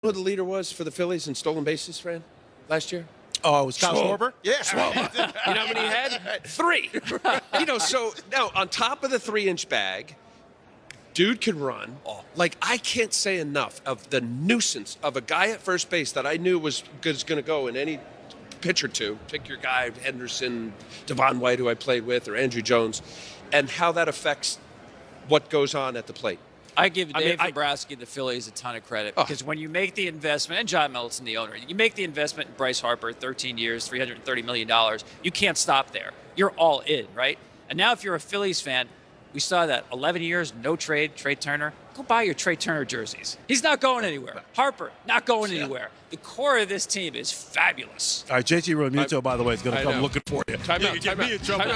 Who the leader was for the Phillies in stolen bases, Fran, last year? Oh, it was Kyle Schwarber? Yeah. You know how many he had? 3. So now on top of the 3-inch bag, dude can run. Like, I can't say enough of the nuisance of a guy at first base that I knew was going to go in any pitch or two. Pick your guy, Henderson, Devon White, who I played with, or Andrew Jones, and how that affects what goes on at the plate. I give Dave Dombrowski and the Phillies a ton of credit because when you make the investment, and John Middleton, the owner, you make the investment in Bryce Harper, 13 years, $330 million, you can't stop there. You're all in, right? And now if you're a Phillies fan, we saw that 11 years, no trade, Trea Turner. Go buy your Trea Turner jerseys. He's not going anywhere. Harper, not going anywhere. The core of this team is fabulous. All right, JT Realmuto, by the way, is going to come looking for you. Time out,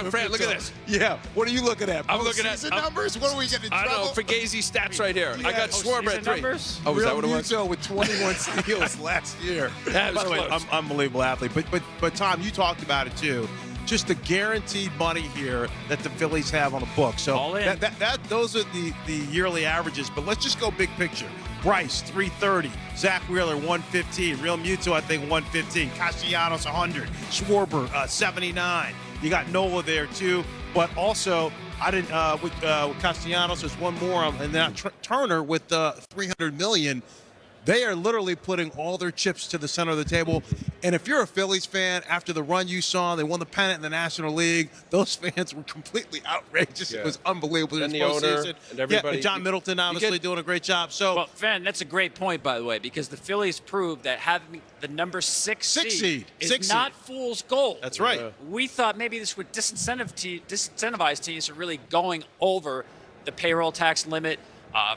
Fran, look at this. Yeah, what are you looking at? I'm looking at the numbers. What are we getting in trouble? I don't know, Fugazi stats right here. I got Schwarber at 3. Numbers? Oh, was that what it was? Realmuto with 21 steals last year. That was By the way, close. unbelievable athlete. But Tom, you talked about it too. Just the guaranteed money here that the Phillies have on the book. So all in. Those are the yearly averages. But let's just go big picture. Bryce, 330. Zach Wheeler, 115. Realmuto, I think, 115. Castellanos, 100. Schwarber, 79. You got Nola there, too. But also, I didn't with Castellanos, there's one more. And then Turner with $300 million. They are literally putting all their chips to the center of the table. And if you're a Phillies fan, after the run you saw, they won the pennant in the National League, those fans were completely outrageous. Yeah. It was unbelievable. And the owner and everybody. Yeah, John Middleton obviously doing a great job. So, well, Van, that's a great point, by the way, because the Phillies proved that having the number 6 seed is not fool's gold. That's right. Yeah. We thought maybe this would disincentivize teams from really going over the payroll tax limit,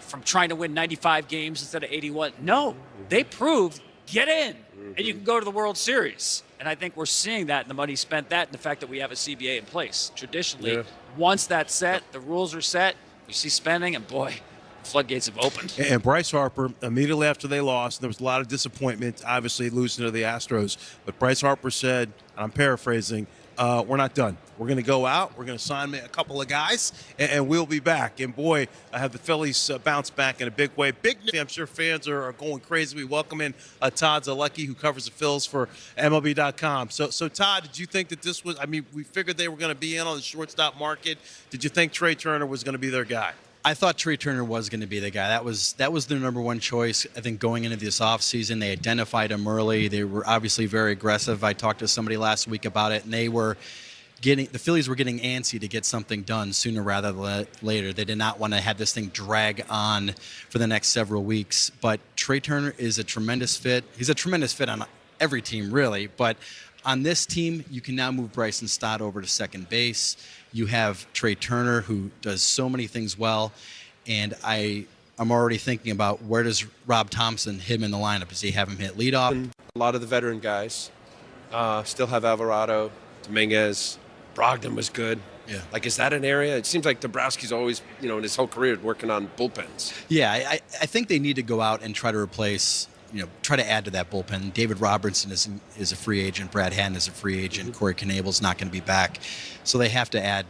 from trying to win 95 games instead of 81. No, they proved get in, and you can go to the World Series. And I think we're seeing that in the money spent, that and the fact that we have a CBA in place. Traditionally, once that's set, the rules are set, we see spending, and boy, floodgates have opened. And Bryce Harper, immediately after they lost, there was a lot of disappointment, obviously losing to the Astros. But Bryce Harper said, and I'm paraphrasing, we're not done. We're going to go out. We're going to sign a couple of guys, and we'll be back. And, boy, I have the Phillies bounce back in a big way. I'm sure fans are going crazy. We welcome in Todd Zalecki, who covers the Phils for MLB.com. So, Todd, did you think that this was – I mean, we figured they were going to be in on the shortstop market. Did you think Trea Turner was going to be their guy? I thought Trea Turner was going to be the guy. That was their number one choice. I think going into this offseason, they identified him early. They were obviously very aggressive. I talked to somebody last week about it, and the Phillies were getting antsy to get something done sooner rather than later. They did not want to have this thing drag on for the next several weeks. But Trea Turner is a tremendous fit. He's a tremendous fit on every team, really. But on this team, you can now move Bryson Stott over to second base. You have Trea Turner, who does so many things well. And I'm already thinking about, where does Rob Thompson hit him in the lineup? Does he have him hit leadoff? A lot of the veteran guys still have Alvarado, Dominguez. Brogdon was good. Yeah. Like, is that an area? It seems like Dombrowski's always, in his whole career working on bullpens. Yeah, I think they need to go out and try to replace, try to add to that bullpen. David Robertson is a free agent. Brad Hatton is a free agent. Corey Knebel's not going to be back. So they have to add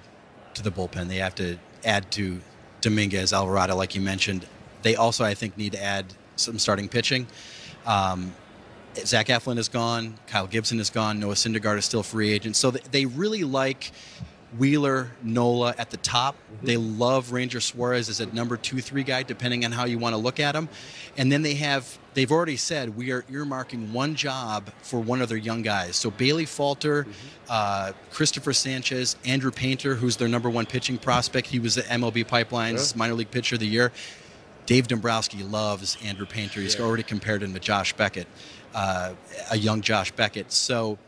to the bullpen. They have to add to Dominguez, Alvarado, like you mentioned. They also, I think, need to add some starting pitching. Zach Eflin is gone. Kyle Gibson is gone. Noah Syndergaard is still a free agent. So they really like Wheeler, Nola at the top. They love Ranger Suarez as a number 2-3 guy, depending on how you want to look at him. And then they've already said, we are earmarking one job for one of their young guys. So Bailey Falter, Christopher Sanchez, Andrew Painter, who's their number one pitching prospect. He was the MLB Pipeline's minor league pitcher of the year. Dave Dombrowski loves Andrew Painter. He's already compared him to Josh Beckett, a young Josh Beckett. So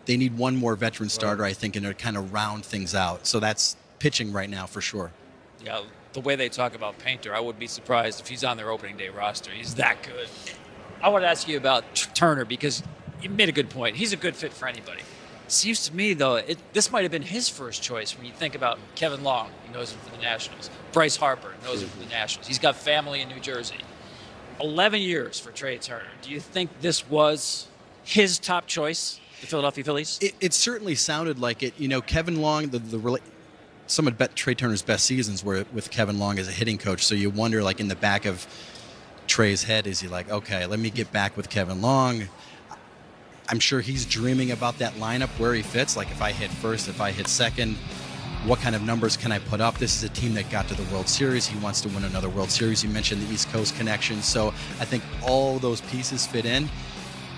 they need one more veteran starter, I think, and to kind of round things out. So that's pitching right now for sure. Yeah, the way they talk about Painter, I would be surprised if he's on their opening day roster. He's that good. I want to ask you about Turner, because you made a good point. He's a good fit for anybody. Seems to me, though, this might have been his first choice when you think about Kevin Long. He knows him for the Nationals. Bryce Harper knows him for the Nationals. He's got family in New Jersey. 11 years for Trea Turner. Do you think this was his top choice, the Philadelphia Phillies? It certainly sounded like it. Kevin Long, some of Trea Turner's best seasons were with Kevin Long as a hitting coach. So you wonder, like, in the back of Trea's head? Is he like, okay, let me get back with Kevin Long? I'm sure he's dreaming about that lineup where he fits. Like, if I hit first, if I hit second, what kind of numbers can I put up? This is a team that got to the World Series. He wants to win another World Series. You mentioned the East Coast connection. So I think all those pieces fit in.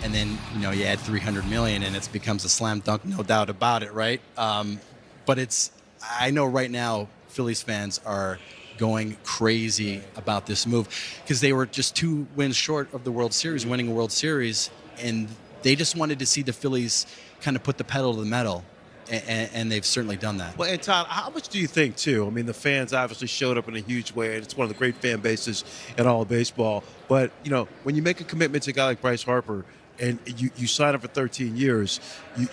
And then, you add $300 million and it becomes a slam dunk, no doubt about it, right? But I know right now Phillies fans are going crazy about this move because they were just 2 wins short of the World Series, winning a World Series, and they just wanted to see the Phillies kind of put the pedal to the metal, and they've certainly done that. Well, and Todd, how much do you think, too? I mean, the fans obviously showed up in a huge way, and it's one of the great fan bases in all of baseball. But, when you make a commitment to a guy like Bryce Harper and you sign up for 13 years,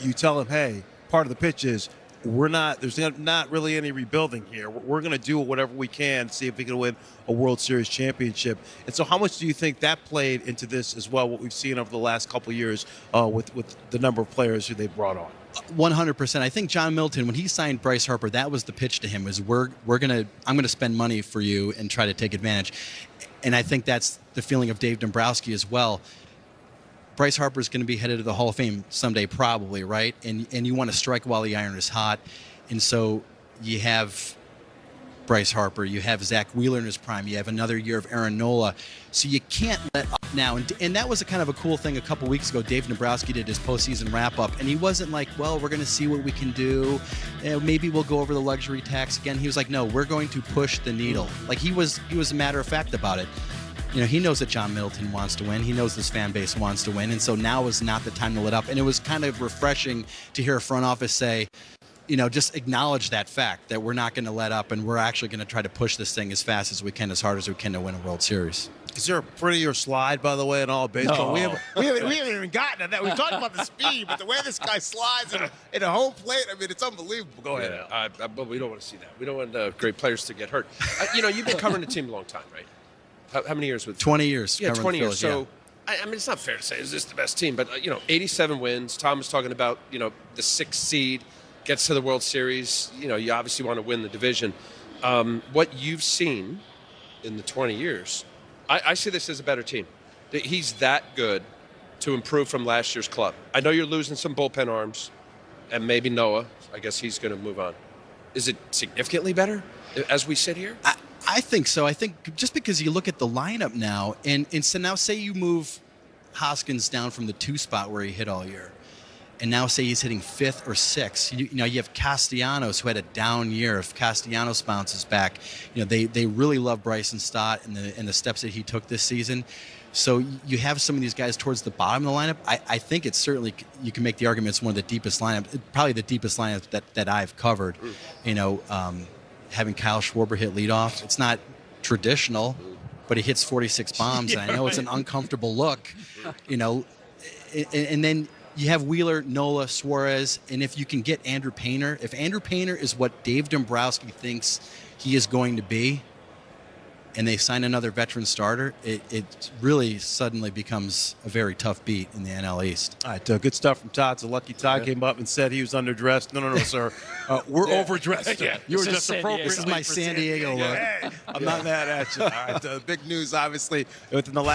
you tell him, hey, part of the pitch is there's not really any rebuilding here. We're going to do whatever we can to see if we can win a World Series championship. And so how much do you think that played into this as well, what we've seen over the last couple of years with the number of players who they brought on? 100%. I think John Middleton, when he signed Bryce Harper, that was the pitch to him, was I'm going to spend money for you and try to take advantage. And I think that's the feeling of Dave Dombrowski as well. Bryce Harper is going to be headed to the Hall of Fame someday, probably, right? And you want to strike while the iron is hot. And so you have Bryce Harper, you have Zach Wheeler in his prime, you have another year of Aaron Nola. So you can't let up now. And that was a kind of a cool thing a couple weeks ago. Dave Dombrowski did his postseason wrap-up, and he wasn't like, well, we're going to see what we can do. Maybe we'll go over the luxury tax again. He was like, no, we're going to push the needle. Like, he was a matter of fact about it. He knows that John Middleton wants to win. He knows this fan base wants to win. And so now is not the time to let up. And it was kind of refreshing to hear a front office say, just acknowledge that fact that we're not going to let up and we're actually going to try to push this thing as fast as we can, as hard as we can to win a World Series. Is there a prettier slide, by the way, in all of baseball? No. We haven't even gotten to that. We've talked about the speed, but the way this guy slides in a home plate, I mean, it's unbelievable. Go ahead. Yeah, but we don't want to see that. We don't want great players to get hurt. You've been covering the team a long time, right? How many years with 20 years. Yeah, 20 years. Phillies, so, I mean, it's not fair to say, is this the best team? But, 87 wins. Tom was talking about, the 6th seed gets to the World Series. You obviously want to win the division. What you've seen in the 20 years, I see this as a better team. He's that good to improve from last year's club. I know you're losing some bullpen arms, and maybe Noah. I guess he's going to move on. Is it significantly better as we sit here? I think so. I think just because you look at the lineup now, and so now say you move Hoskins down from the 2 spot where he hit all year, and now say he's hitting 5th or 6th. You have Castellanos, who had a down year. If Castellanos bounces back, they really love Bryson Stott and the steps that he took this season. So you have some of these guys towards the bottom of the lineup. I think it's certainly, you can make the argument it's one of the deepest lineups, probably the deepest lineup that I've covered. Having Kyle Schwarber hit leadoff, it's not traditional, but he hits 46 bombs, and I know it's an uncomfortable look, and then you have Wheeler, Nola, Suarez, and if you can get Andrew Painter, if Andrew Painter is what Dave Dombrowski thinks he is going to be, and they sign another veteran starter, it really suddenly becomes a very tough beat in the NL East. All right, good stuff from Todd. So Lucky Todd came up and said he was underdressed. No, sir. We're overdressed. Yeah. You were This is just San appropriate. Diego. This is my San Diego look. Hey, I'm not mad at you. All right, big news, obviously, within the last